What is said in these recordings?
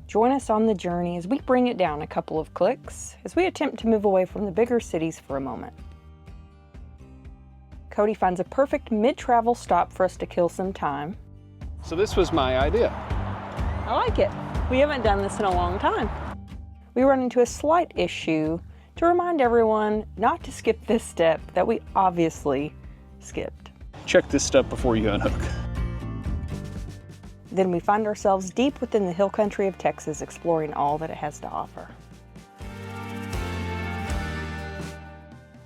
Join us on the journey as we bring it down a couple of clicks as we attempt to move away from the bigger cities for a moment. Cody finds a perfect mid-travel stop for us to kill some time. So this was my idea. I like it. We haven't done this in a long time. We run into a slight issue to remind everyone not to skip this step that we obviously skipped. Check this stuff before you unhook. Then we find ourselves deep within the hill country of Texas, exploring all that it has to offer.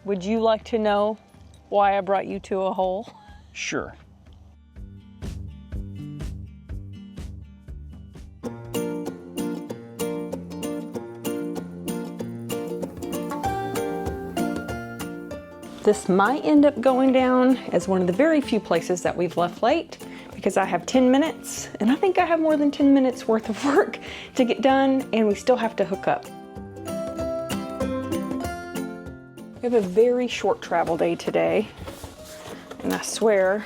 Would you like to know why I brought you to a hole? Sure. This might end up going down as one of the very few places that we've left late because I have 10 minutes and I think I have more than 10 minutes worth of work to get done and we still have to hook up. We have a very short travel day today and I swear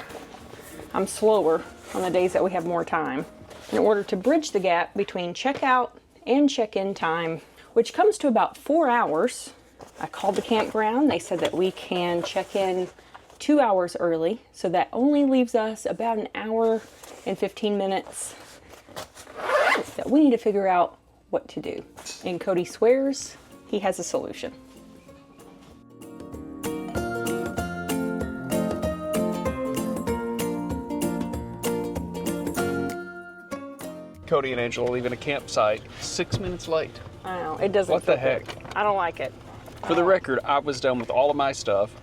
I'm slower on the days that we have more time in order to bridge the gap between checkout and check-in time, which comes to about 4 hours. I called the campground. They said that we can check in 2 hours early, so that only leaves us about an hour and 15 minutes that we need to figure out what to do. And Cody swears he has a solution. Cody and Angela leaving a campsite 6 minutes late. I know, it doesn't What the feel heck? good. I don't like it. For the record, I was done with all of my stuff.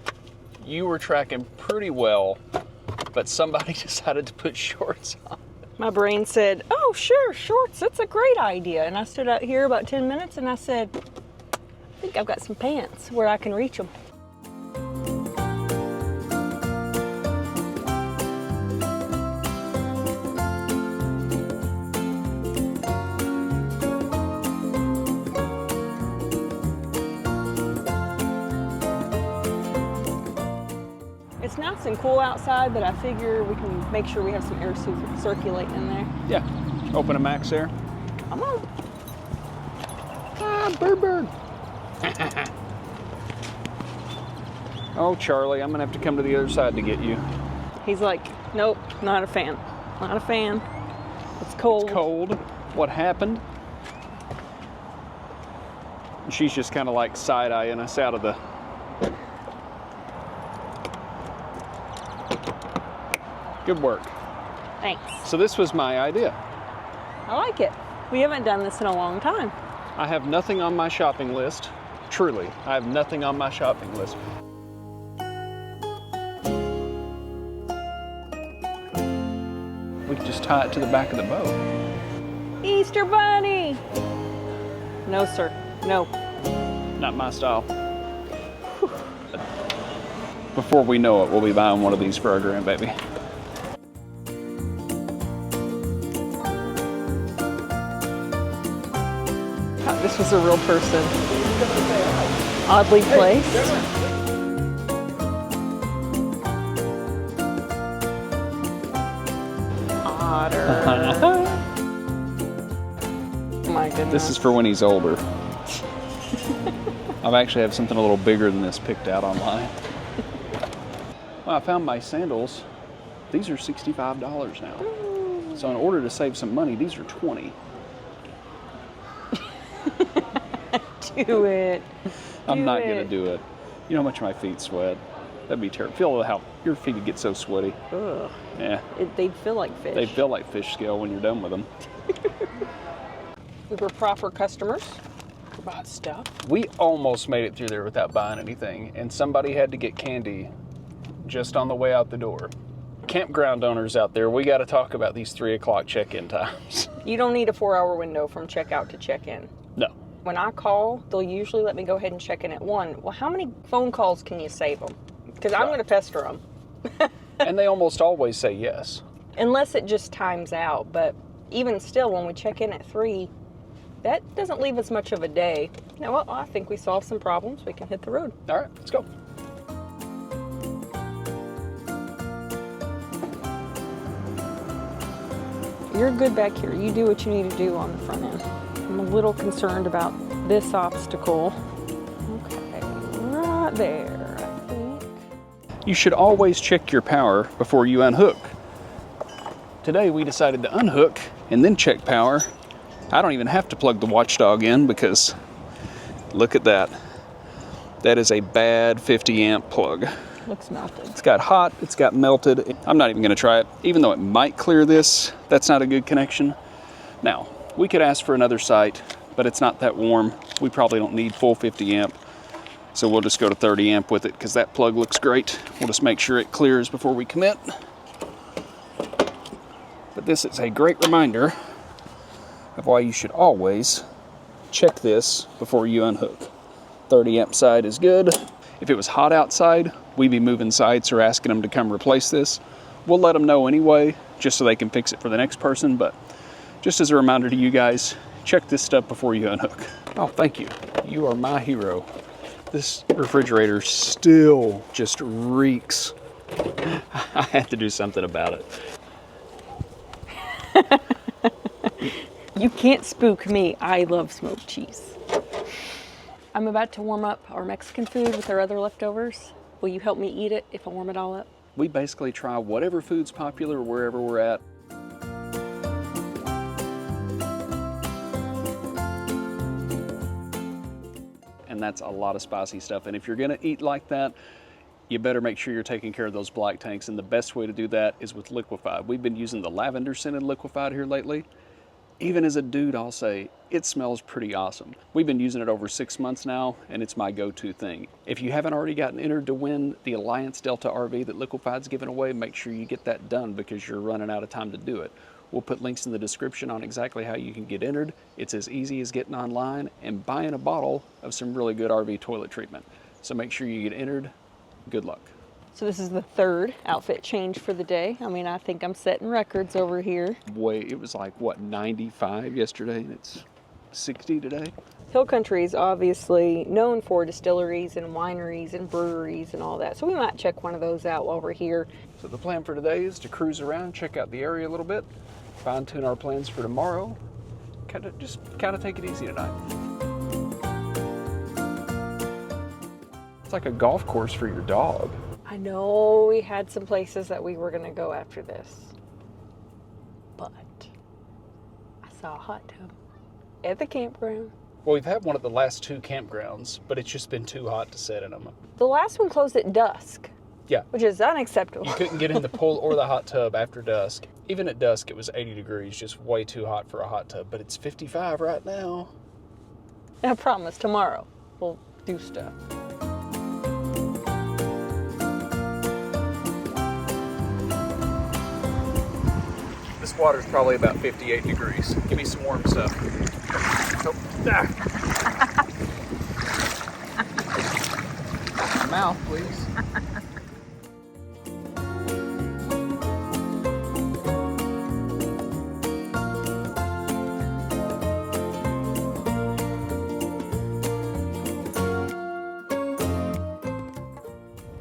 You were tracking pretty well, but somebody decided to put shorts on. My brain said, oh sure, shorts, that's a great idea. And I stood out here about 10 minutes and I said, I think I've got some pants where I can reach them. It's nice and cool outside, but I figure we can make sure we have some air circulating in there. Yeah, open a max there. Come on. Ah, bird. Oh, Charlie, I'm gonna have to come to the other side to get you. He's like, nope, not a fan. Not a fan. It's cold. It's cold. What happened? And she's just kind of like side-eyeing us out of the... Good work. Thanks. So this was my idea. I like it. We haven't done this in a long time. I have nothing on my shopping list. Truly, I have nothing on my shopping list. We could just tie it to the back of the boat. Easter Bunny! No, sir. No. Not my style. Before we know it, we'll be buying one of these for our grandbaby. This was a real person. Oddly placed. Otter. My goodness. This is for when he's older. I actually have something a little bigger than this picked out online. Well, I found my sandals. These are $65 now. So in order to save some money, these are $20. Do it. I'm not gonna do it. You know how much my feet sweat? That'd be terrible. Feel how your feet would get so sweaty. Ugh. Yeah. They'd feel like fish. They feel like fish scale when you're done with them. We were proper customers. We bought stuff. We almost made it through there without buying anything, and somebody had to get candy just on the way out the door. Campground owners out there, we got to talk about these 3 o'clock check-in times. You don't need a 4-hour window from checkout to check-in. No. When I call, they'll usually let me go ahead and check in at 1. Well, how many phone calls can you save them? Because I'm going to pester them. And they almost always say yes. Unless it just times out. But even still, when we check in at 3, that doesn't leave us much of a day. Now, well, I think we solved some problems. We can hit the road. All right, let's go. you're good back here. You do what you need to do on the front end. I'm a little concerned about this obstacle. Okay, right there, I think. You should always check your power before you unhook. Today we decided to unhook and then check power. I don't even have to plug the watchdog in because look at that. That is a bad 50 amp plug. Looks melted. It's got hot, it's got melted. I'm not even gonna try it. Even though it might clear this, that's not a good connection. Now, we could ask for another site, but it's not that warm. We probably don't need full 50 amp. So we'll just go to 30 amp with it because that plug looks great. We'll just make sure it clears before we commit. But this is a great reminder of why you should always check this before you unhook. 30 amp side is good. If it was hot outside, we'd be moving sites or asking them to come replace this. We'll let them know anyway, just so they can fix it for the next person. But just as a reminder to you guys, check this stuff before you unhook. Oh, thank you. You are my hero. This refrigerator still just reeks. I had to do something about it. You can't spook me. I love smoked cheese. I'm about to warm up our Mexican food with our other leftovers. Will you help me eat it if I warm it all up? We basically try whatever food's popular wherever we're at. And that's a lot of spicy stuff. And if you're gonna eat like that, you better make sure you're taking care of those black tanks. And the best way to do that is with Liquified. We've been using the lavender scented Liquified here lately. Even as a dude, I'll say, it smells pretty awesome. We've been using it over 6 months now, and it's my go-to thing. If you haven't already gotten entered to win the Alliance Delta RV that Liquified's giving away, make sure you get that done because you're running out of time to do it. We'll put links in the description on exactly how you can get entered. It's as easy as getting online and buying a bottle of some really good RV toilet treatment. So make sure you get entered. Good luck. So this is the third outfit change for the day. I mean, I think I'm setting records over here. It was like, what, 95 yesterday, and it's 60 today? Hill Country is obviously known for distilleries and wineries and breweries and all that. So we might check one of those out while we're here. So the plan for today is to cruise around, check out the area a little bit, fine-tune our plans for tomorrow, kind of take it easy tonight. It's like a golf course for your dog. I know we had some places that we were going to go after this, but I saw a hot tub at the campground. Well, we've had one at the last 2 campgrounds, but it's just been too hot to sit in them. The last one closed at dusk. Yeah. Which is unacceptable. You couldn't get in the pool or the hot tub after dusk. Even at dusk, it was 80 degrees, just way too hot for a hot tub, but it's 55 right now. I promise, tomorrow we'll do stuff. This water's probably about 58 degrees. Give me some warm stuff. Oh, Mouth, please.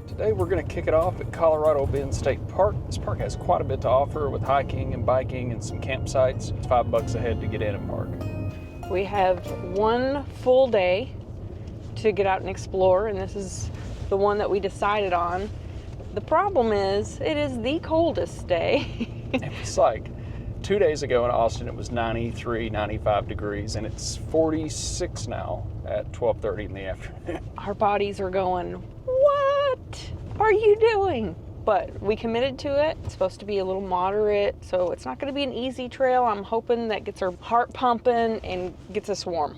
Today we're going to kick it off at Colorado Bend State Park. This park has quite a bit to offer with hiking and biking and some campsites. It's $5 a head to get in and park. We have one full day to get out and explore, and this is the one that we decided on. The problem is, it is the coldest day. It was like 2 days ago in Austin, it was 93, 95 degrees, and it's 46 now at 12:30 in the afternoon. Our bodies are going, what are you doing? But we committed to it. It's supposed to be a little moderate, so it's not going to be an easy trail. I'm hoping that gets our heart pumping and gets us warm.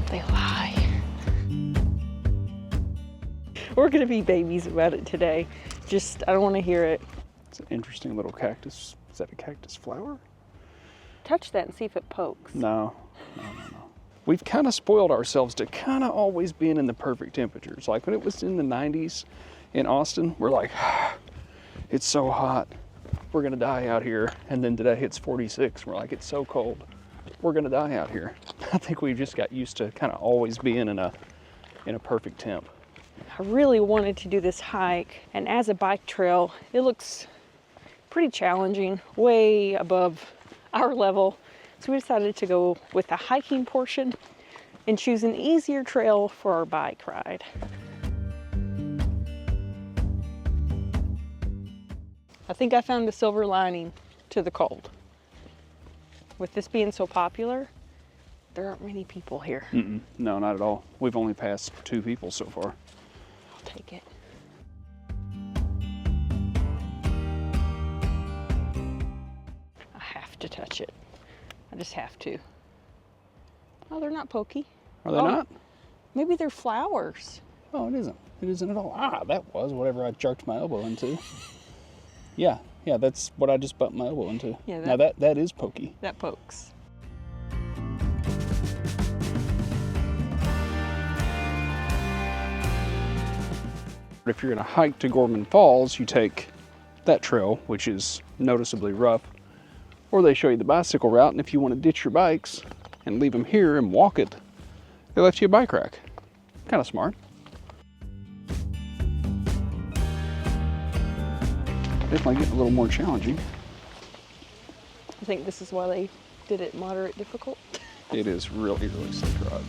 They lie. We're going to be babies about it today. Just, I don't want to hear it. It's an interesting little cactus. Is that a cactus flower? Touch that and see if it pokes. No. We've kind of spoiled ourselves to kind of always being in the perfect temperatures. Like when it was in the 90s in Austin, we're like, it's so hot. We're gonna die out here. And then today it's 46. We're like, it's so cold. We're gonna die out here. I think we've just got used to kind of always being in a perfect temp. I really wanted to do this hike, and as a bike trail, it looks pretty challenging, way above our level. So we decided to go with the hiking portion and choose an easier trail for our bike ride. I think I found a silver lining to the cold. With this being so popular, there aren't many people here. No, not at all. We've only passed 2 people so far. I'll take it. I have to touch it. I just have to. Oh, they're not pokey. Are they not? Maybe they're flowers. Oh, it isn't. It isn't at all. Ah, that was whatever I jerked my elbow into. Yeah, that's what I just bumped my elbow into. Yeah, now that is pokey. That pokes. If you're going to hike to Gorman Falls, you take that trail, which is noticeably rough, or they show you the bicycle route, and if you want to ditch your bikes and leave them here and walk it, they left you a bike rack. Kind of smart. Definitely getting a little more challenging. I think this is why they did it moderate difficult. It is really, really slick ride.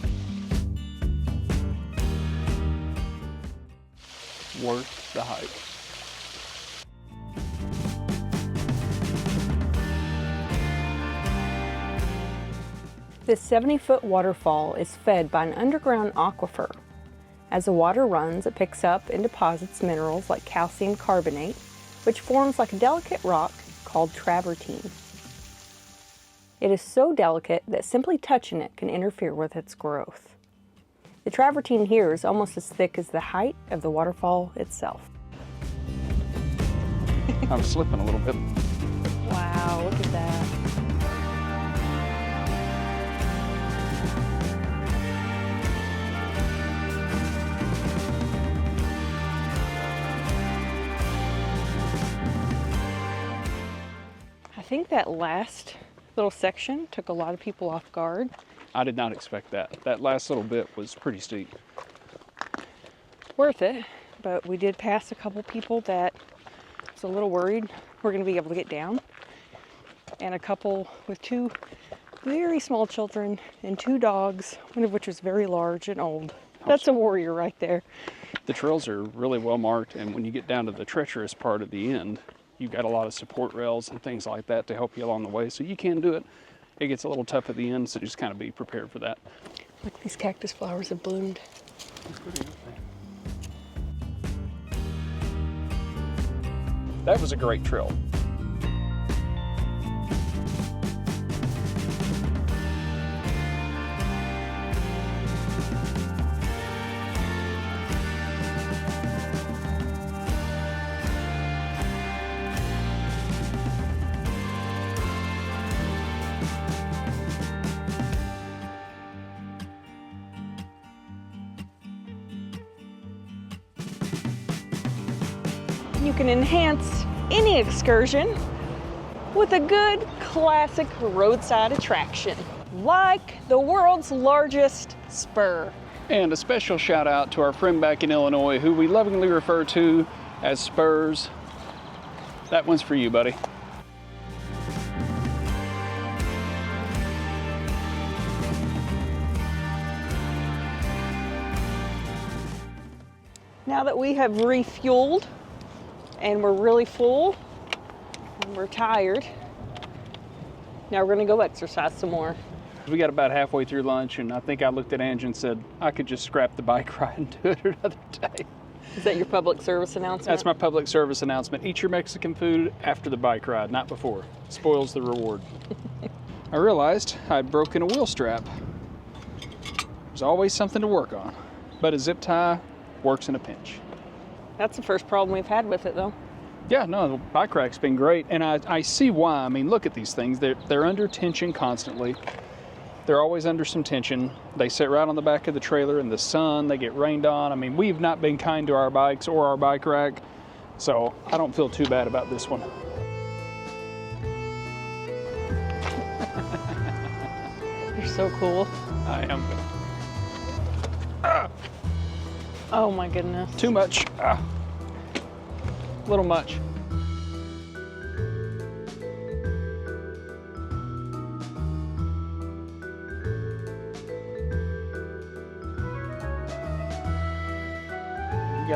Worth the hike. This 70-foot waterfall is fed by an underground aquifer. As the water runs, it picks up and deposits minerals like calcium carbonate, which forms like a delicate rock called travertine. It is so delicate that simply touching it can interfere with its growth. The travertine here is almost as thick as the height of the waterfall itself. I'm slipping a little bit. Wow, look at that. I think that last little section took a lot of people off guard. I did not expect that. That last little bit was pretty steep. Worth it, but we did pass a couple people that was a little worried we're going to be able to get down. And a couple with 2 very small children and 2 dogs, one of which was very large and old. That's a warrior right there. The trails are really well marked, and when you get down to the treacherous part at the end, you've got a lot of support rails and things like that to help you along the way, so you can do it. It gets a little tough at the end, so just kind of be prepared for that. Look, these cactus flowers have bloomed. That was a great trail. You can enhance any excursion with a good classic roadside attraction, like the world's largest spur. And a special shout out to our friend back in Illinois, who we lovingly refer to as Spurs. That one's for you, buddy. Now that we have refueled and we're really full and we're tired, now we're gonna go exercise some more. We got about halfway through lunch, and I think I looked at Angie and said, I could just scrap the bike ride and do it another day. Is that your public service announcement? That's my public service announcement. Eat your Mexican food after the bike ride, not before. Spoils the reward. I realized I'd broken a wheel strap. There's always something to work on, but a zip tie works in a pinch. That's the first problem we've had with it, though. Yeah, no, the bike rack's been great, and I see why. I mean, look at these things. They're under tension constantly. They're always under some tension. They sit right on the back of the trailer in the sun. They get rained on. I mean, we've not been kind to our bikes or our bike rack, so I don't feel too bad about this one. You're so cool. I am good. Oh my goodness. Too much. A little much.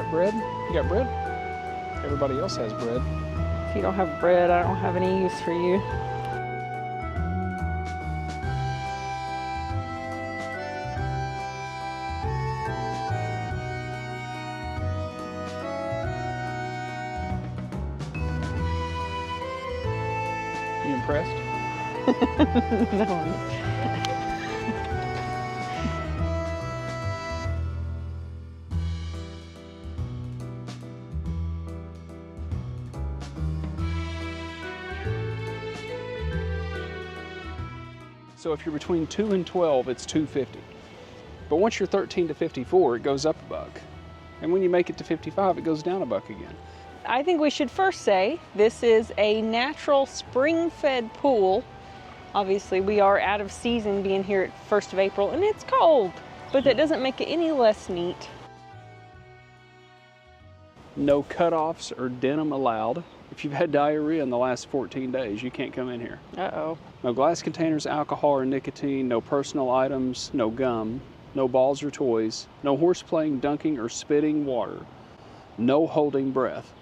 got bread? You got bread? Everybody else has bread. If you don't have bread, I don't have any use for you. You impressed? No. So if you're between 2 and 12, it's $2.50. But once you're 13 to 54, it goes up $1. And when you make it to 55, it goes down $1 again. I think we should first say this is a natural spring-fed pool. Obviously, we are out of season being here at 1st of April, and it's cold, but that doesn't make it any less neat. No cutoffs or denim allowed. If you've had diarrhea in the last 14 days, you can't come in here. Uh-oh. No glass containers, alcohol or nicotine, no personal items, no gum, no balls or toys, no horse playing, dunking, or spitting water, no holding breath,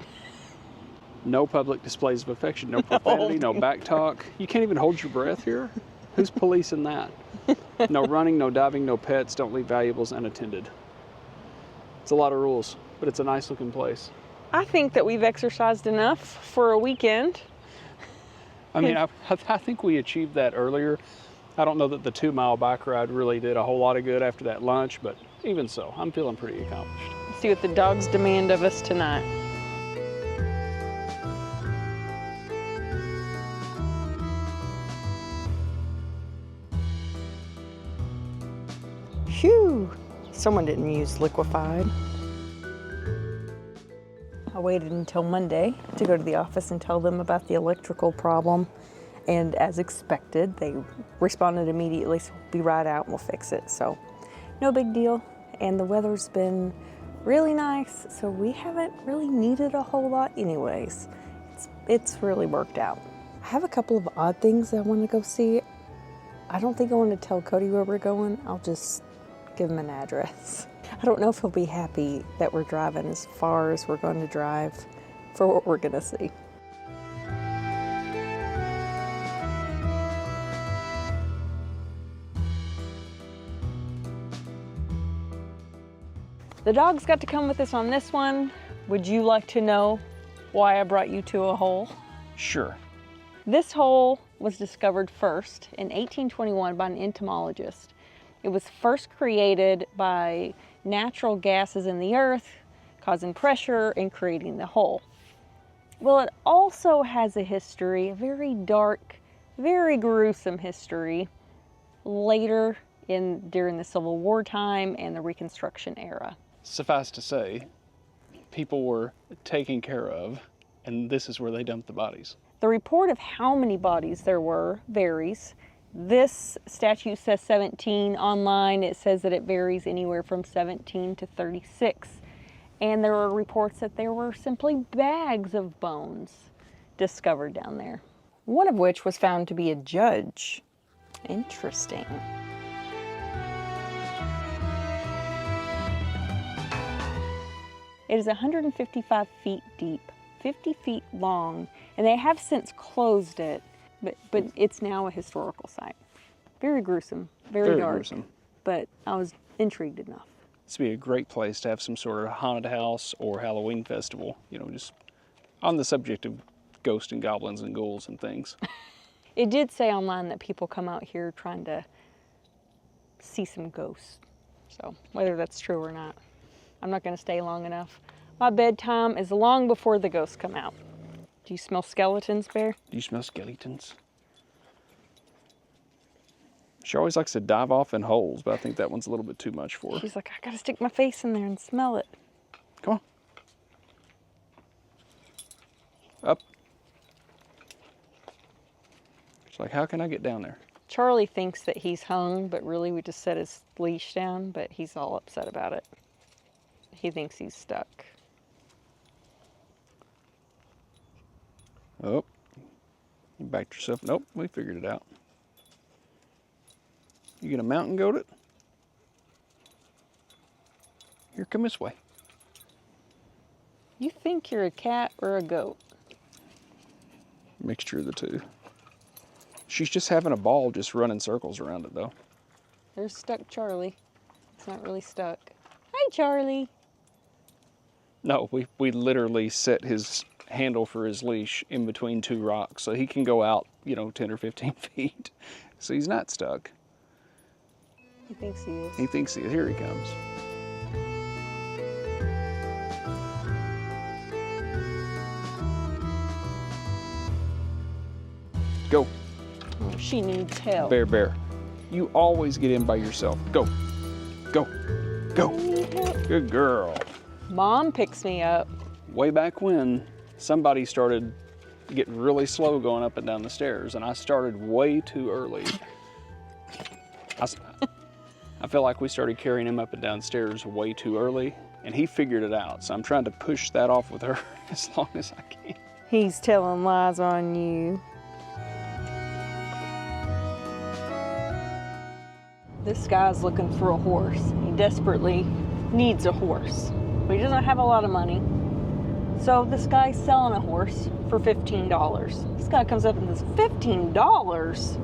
no public displays of affection, no profanity, no back talk. You can't even hold your breath here? Who's policing that? No running, no diving, no pets, don't leave valuables unattended. It's a lot of rules, but it's a nice looking place. I think that we've exercised enough for a weekend. I mean, I think we achieved that earlier. I don't know that the 2-mile bike ride really did a whole lot of good after that lunch, but even so, I'm feeling pretty accomplished. Let's see what the dogs demand of us tonight. Phew! Someone didn't use Liquified. I waited until Monday to go to the office and tell them about the electrical problem. And as expected, they responded immediately, so we'll be right out and we'll fix it. So no big deal. And the weather's been really nice, so we haven't really needed a whole lot anyways. It's really worked out. I have a couple of odd things I want to go see. I don't think I want to tell Cody where we're going. I'll just give him an address. I don't know if he'll be happy that we're driving as far as we're going to drive for what we're going to see. The dogs got to come with us on this one. Would you like to know why I brought you to a hole? Sure. This hole was discovered first in 1821 by an entomologist. It was first created by natural gases in the earth causing pressure and creating the hole. Well, it also has a history, a very dark, very gruesome history later during the Civil War time and the Reconstruction era. Suffice to say, people were taken care of, and this is where they dumped the bodies. The report of how many bodies there were varies. This statute says 17. Online, it says that it varies anywhere from 17 to 36. And there were reports that there were simply bags of bones discovered down there. One of which was found to be a judge. Interesting. It is 155 feet deep, 50 feet long, and they have since closed it, but it's now a historical site. Very gruesome, very dark, gruesome. But I was intrigued enough. This would be a great place to have some sort of haunted house or Halloween festival, you know, just on the subject of ghosts and goblins and ghouls and things. It did say online that people come out here trying to see some ghosts. So whether that's true or not, I'm not going to stay long enough. My bedtime is long before the ghosts come out. Do you smell skeletons, Bear? Do you smell skeletons? She always likes to dive off in holes, but I think that one's a little bit too much for her. She's like, I gotta stick my face in there and smell it. Come on. Up. She's like, how can I get down there? Charlie thinks that he's hung, but really we just set his leash down, but he's all upset about it. He thinks he's stuck. Oh, you backed yourself. Nope, we figured it out. You gonna mountain goat it? Here, come this way. You think you're a cat or a goat? Mixture of the two. She's just having a ball just running circles around it though. There's stuck Charlie. It's not really stuck. Hi, Charlie. No, we literally set his handle for his leash in between two rocks so he can go out, 10 or 15 feet. So he's not stuck. He thinks he is. He thinks he is. Here he comes. Go. Oh, she needs help. Bear. You always get in by yourself. Go. Go. Go. I need help. Good girl. Mom picks me up. Way back when, somebody started getting really slow going up and down the stairs, and I started way too early. I feel like we started carrying him up and down stairs way too early, and he figured it out. So I'm trying to push that off with her as long as I can. He's telling lies on you. This guy's looking for a horse. He desperately needs a horse, but he doesn't have a lot of money. So this guy's selling a horse for $15. This guy comes up and says, $15?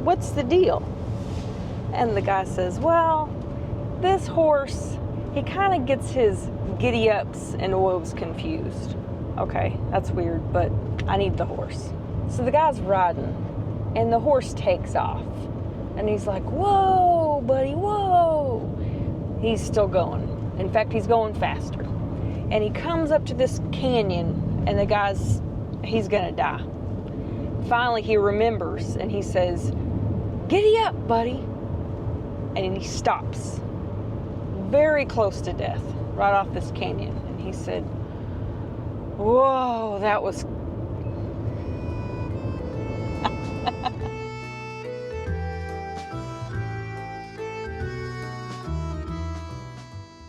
What's the deal? And the guy says, well, this horse, he kind of gets his giddy ups and wolves confused. Okay, that's weird, but I need the horse. So the guy's riding, and the horse takes off. And he's like, whoa, buddy, whoa. He's still going. In fact, he's going faster. And he comes up to this canyon, and the guy's, he's gonna die. Finally, he remembers, and he says, giddy up, buddy. And he stops, very close to death, right off this canyon. And he said, whoa, that was...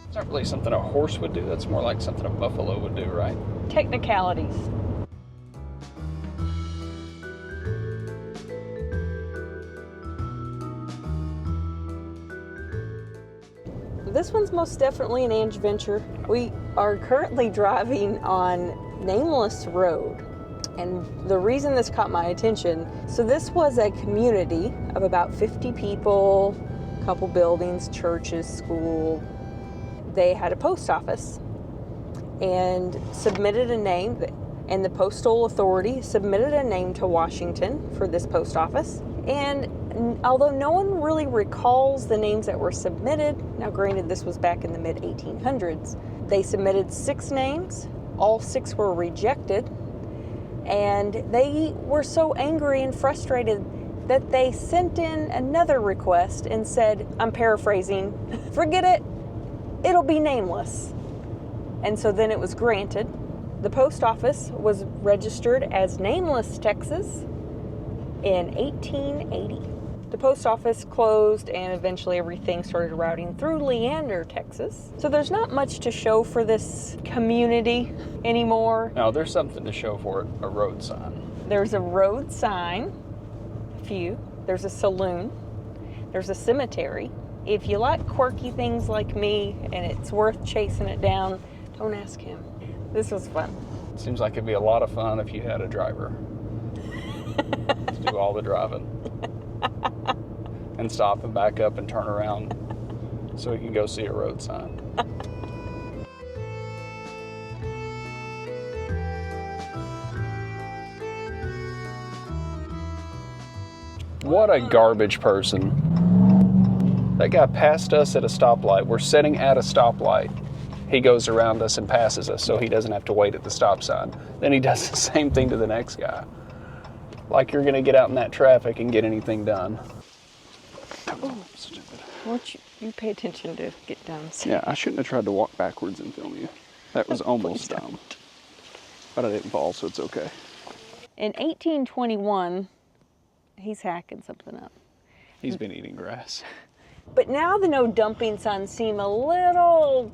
It's not really something a horse would do. That's more like something a buffalo would do, right? Technicalities. This one's most definitely an Ange venture. We are currently driving on Nameless Road. And the reason this caught my attention, so this was a community of about 50 people, a couple buildings, churches, school. They had a post office and submitted a name, and the Postal Authority submitted a name to Washington for this post office. And although no one really recalls the names that were submitted, now granted this was back in the mid-1800s, they submitted 6 names, all 6 were rejected, and they were so angry and frustrated that they sent in another request and said, I'm paraphrasing, forget it, it'll be nameless. And so then it was granted. The post office was registered as Nameless, Texas in 1880. The post office closed and eventually everything started routing through Leander, Texas. So there's not much to show for this community anymore. No, there's something to show for it, a road sign. There's a road sign, a few. There's a saloon. There's a cemetery. If you like quirky things like me and it's worth chasing it down, don't ask him. This was fun. Seems like it'd be a lot of fun if you had a driver. Let's do all the driving. And stop and back up and turn around so we can go see a road sign. What a garbage person. That guy passed us at a stoplight. We're sitting at a stoplight. He goes around us and passes us so he doesn't have to wait at the stop sign. Then he does the same thing to the next guy. Like you're gonna get out in that traffic and get anything done. Oh, stupid. Won't you pay attention to get down? Yeah, I shouldn't have tried to walk backwards and film you. That was almost dumb. But I didn't fall, so it's okay. In 1821, he's hacking something up. He's been eating grass. But now the no dumping signs seem a little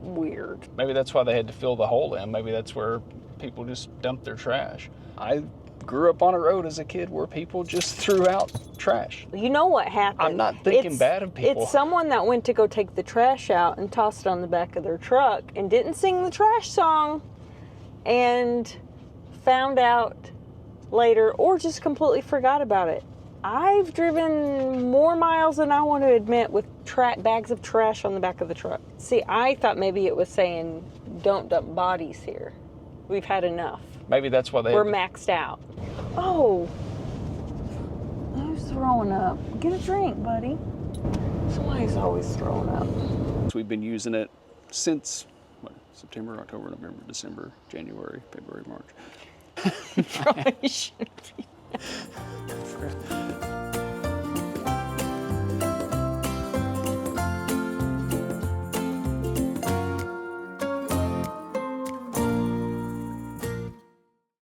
weird. Maybe that's why they had to fill the hole in. Maybe that's where people just dump their trash. I grew up on a road as a kid where people just threw out trash. You know what happened? I'm not thinking bad of people. It's someone that went to go take the trash out and tossed it on the back of their truck and didn't sing the trash song and found out later or just completely forgot about it. I've driven more miles than I want to admit with bags of trash on the back of the truck. See, I thought maybe it was saying, don't dump bodies here. We've had enough. Maybe that's why We're maxed out. Oh, who's throwing up? Get a drink, buddy. Somebody's always throwing up. We've been using it since what, September, October, November, December, January, February, March. Probably shouldn't be.